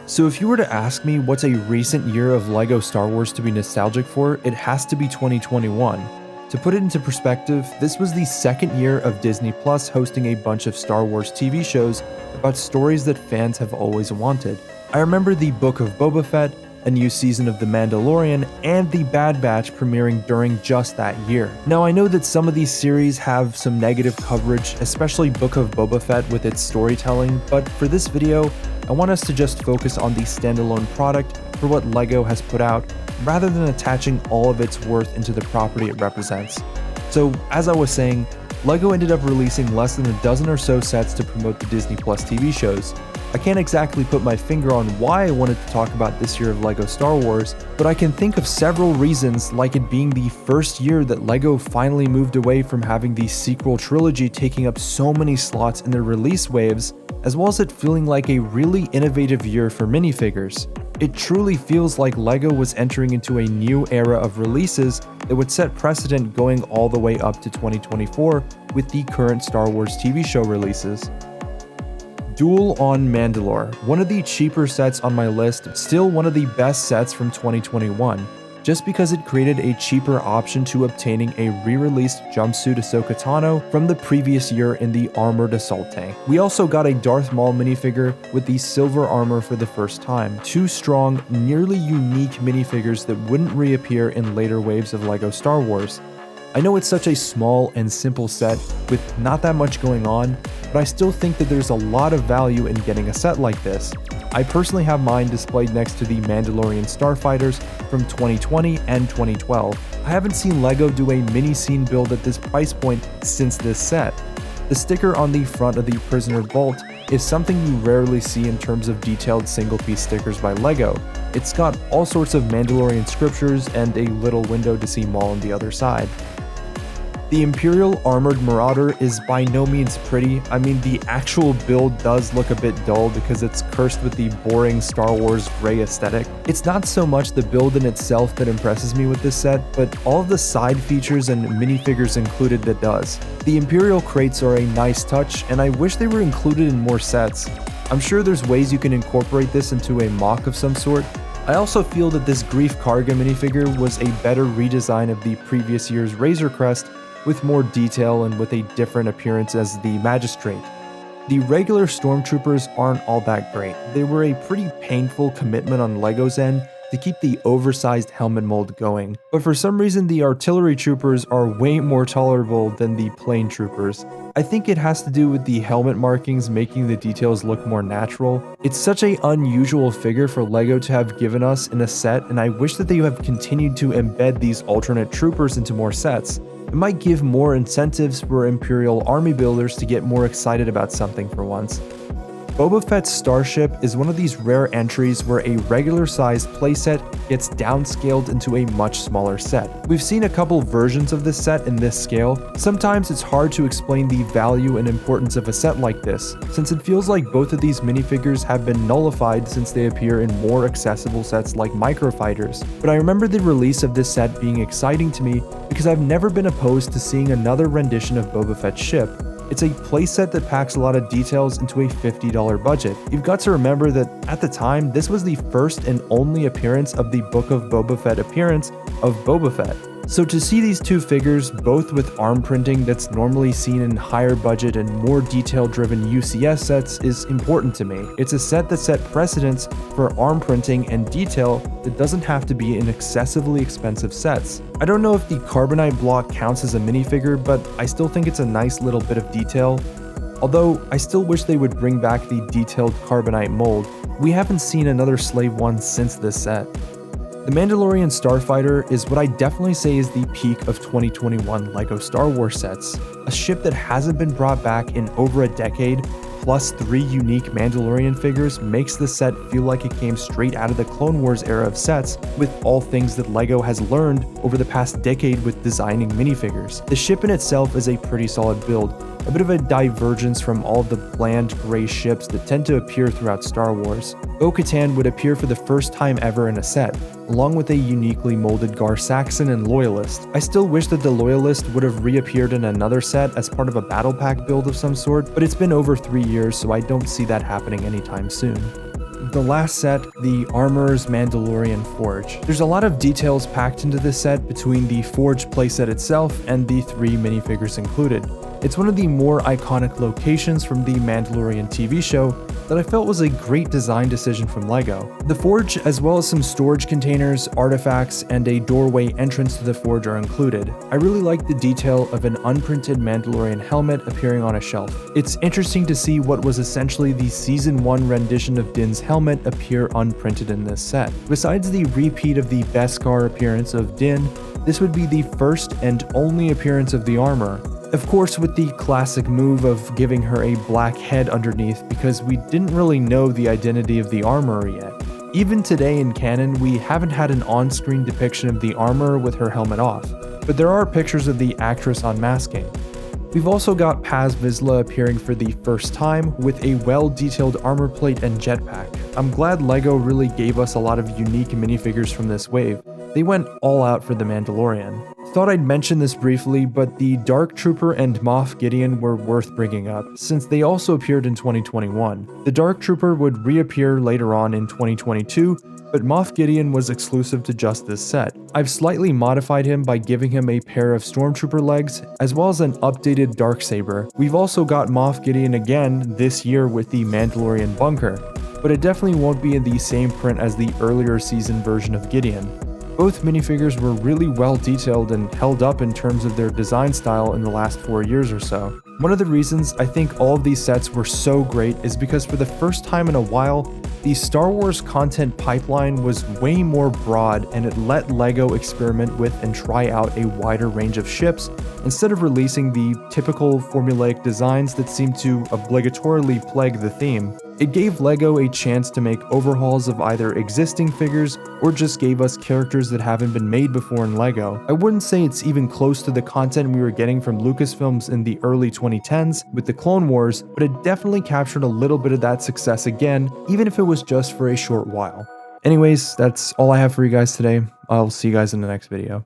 So if you were to ask me what's a recent year of LEGO Star Wars to be nostalgic for, it has to be 2021. To put it into perspective, this was the second year of Disney Plus hosting a bunch of Star Wars TV shows about stories that fans have always wanted. I remember the Book of Boba Fett, a new season of The Mandalorian, and The Bad Batch premiering during just that year. Now I know that some of these series have some negative coverage, especially Book of Boba Fett with its storytelling, but for this video, I want us to just focus on the standalone product for what LEGO has put out, rather than attaching all of its worth into the property it represents. So, as I was saying, LEGO ended up releasing less than a dozen or so sets to promote the Disney Plus TV shows. I can't exactly put my finger on why I wanted to talk about this year of LEGO Star Wars, but I can think of several reasons, like it being the first year that LEGO finally moved away from having the sequel trilogy taking up so many slots in their release waves, as well as it feeling like a really innovative year for minifigures. It truly feels like LEGO was entering into a new era of releases that would set precedent going all the way up to 2024 with the current Star Wars TV show releases. Duel on Mandalore, one of the cheaper sets on my list, still one of the best sets from 2021, just because it created a cheaper option to obtaining a re-released jumpsuit Ahsoka Tano from the previous year in the armored assault tank. We also got a Darth Maul minifigure with the silver armor for the first time. Two strong, nearly unique minifigures that wouldn't reappear in later waves of LEGO Star Wars. I know it's such a small and simple set with not that much going on, but I still think that there's a lot of value in getting a set like this. I personally have mine displayed next to the Mandalorian Starfighters from 2020 and 2012. I haven't seen LEGO do a mini scene build at this price point since this set. The sticker on the front of the Prisoner Vault is something you rarely see in terms of detailed single-piece stickers by LEGO. It's got all sorts of Mandalorian scriptures and a little window to see Maul on the other side. The Imperial Armored Marauder is by no means pretty. I mean, the actual build does look a bit dull because it's cursed with the boring Star Wars gray aesthetic. It's not so much the build in itself that impresses me with this set, but all of the side features and minifigures included that does. The Imperial crates are a nice touch, and I wish they were included in more sets. I'm sure there's ways you can incorporate this into a mock of some sort. I also feel that this Grief Karga minifigure was a better redesign of the previous year's Razor Crest, with more detail and with a different appearance as the Magistrate. The regular Stormtroopers aren't all that great. They were a pretty painful commitment on LEGO's end to keep the oversized helmet mold going, but for some reason the Artillery Troopers are way more tolerable than the Plain Troopers. I think it has to do with the helmet markings making the details look more natural. It's such an unusual figure for LEGO to have given us in a set, and I wish that they have continued to embed these alternate troopers into more sets. It might give more incentives for Imperial army builders to get more excited about something for once. Boba Fett's Starship is one of these rare entries where a regular-sized playset gets downscaled into a much smaller set. We've seen a couple versions of this set in this scale. Sometimes it's hard to explain the value and importance of a set like this, since it feels like both of these minifigures have been nullified since they appear in more accessible sets like Microfighters. But I remember the release of this set being exciting to me because I've never been opposed to seeing another rendition of Boba Fett's ship. It's a playset that packs a lot of details into a $50 budget. You've got to remember that at the time, this was the first and only appearance of the Book of Boba Fett appearance of Boba Fett. So to see these two figures, both with arm printing that's normally seen in higher budget and more detail-driven UCS sets, is important to me. It's a set that set precedents for arm printing and detail that doesn't have to be in excessively expensive sets. I don't know if the carbonite block counts as a minifigure, but I still think it's a nice little bit of detail. Although, I still wish they would bring back the detailed carbonite mold. We haven't seen another Slave One since this set. The Mandalorian Starfighter is what I definitely say is the peak of 2021 LEGO Star Wars sets. A ship that hasn't been brought back in over a decade, plus 3 unique Mandalorian figures, makes the set feel like it came straight out of the Clone Wars era of sets, with all things that LEGO has learned over the past decade with designing minifigures. The ship in itself is a pretty solid build, a bit of a divergence from all of the bland gray ships that tend to appear throughout Star Wars. Bo-Katan would appear for the first time ever in a set, along with a uniquely molded Gar Saxon and Loyalist. I still wish that the Loyalist would have reappeared in another set as part of a battle pack build of some sort, but it's been over 3 years, so I don't see that happening anytime soon. the last set, the Armorer's Mandalorian Forge. There's a lot of details packed into this set between the Forge playset itself and the 3 minifigures included. It's one of the more iconic locations from the Mandalorian TV show that I felt was a great design decision from LEGO. The Forge, as well as some storage containers, artifacts, and a doorway entrance to the Forge are included. I really like the detail of an unprinted Mandalorian helmet appearing on a shelf. It's interesting to see what was essentially the Season 1 rendition of Din's helmet appear unprinted in this set. Besides the repeat of the Beskar appearance of Din, this would be the first and only appearance of the Armorer. Of course, with the classic move of giving her a black head underneath because we didn't really know the identity of the Armorer yet. Even today in canon, we haven't had an on-screen depiction of the Armorer with her helmet off, but there are pictures of the actress unmasking. We've also got Paz Vizsla appearing for the first time with a well-detailed armor plate and jetpack. I'm glad LEGO really gave us a lot of unique minifigures from this wave. They went all out for the Mandalorian. Thought I'd mention this briefly, but the Dark Trooper and Moff Gideon were worth bringing up, since they also appeared in 2021. The Dark Trooper would reappear later on in 2022, but Moff Gideon was exclusive to just this set. I've slightly modified him by giving him a pair of Stormtrooper legs, as well as an updated Darksaber. We've also got Moff Gideon again this year with the Mandalorian bunker, but it definitely won't be in the same print as the earlier season version of Gideon. Both minifigures were really well detailed and held up in terms of their design style in the last 4 years or so. One of the reasons I think all of these sets were so great is because for the first time in a while, the Star Wars content pipeline was way more broad and it let LEGO experiment with and try out a wider range of ships instead of releasing the typical formulaic designs that seem to obligatorily plague the theme. It gave LEGO a chance to make overhauls of either existing figures or just gave us characters that haven't been made before in LEGO. I wouldn't say it's even close to the content we were getting from Lucasfilms in the early 2010s with the Clone Wars, but it definitely captured a little bit of that success again, even if it was just for a short while. Anyways, that's all I have for you guys today. I'll see you guys in the next video.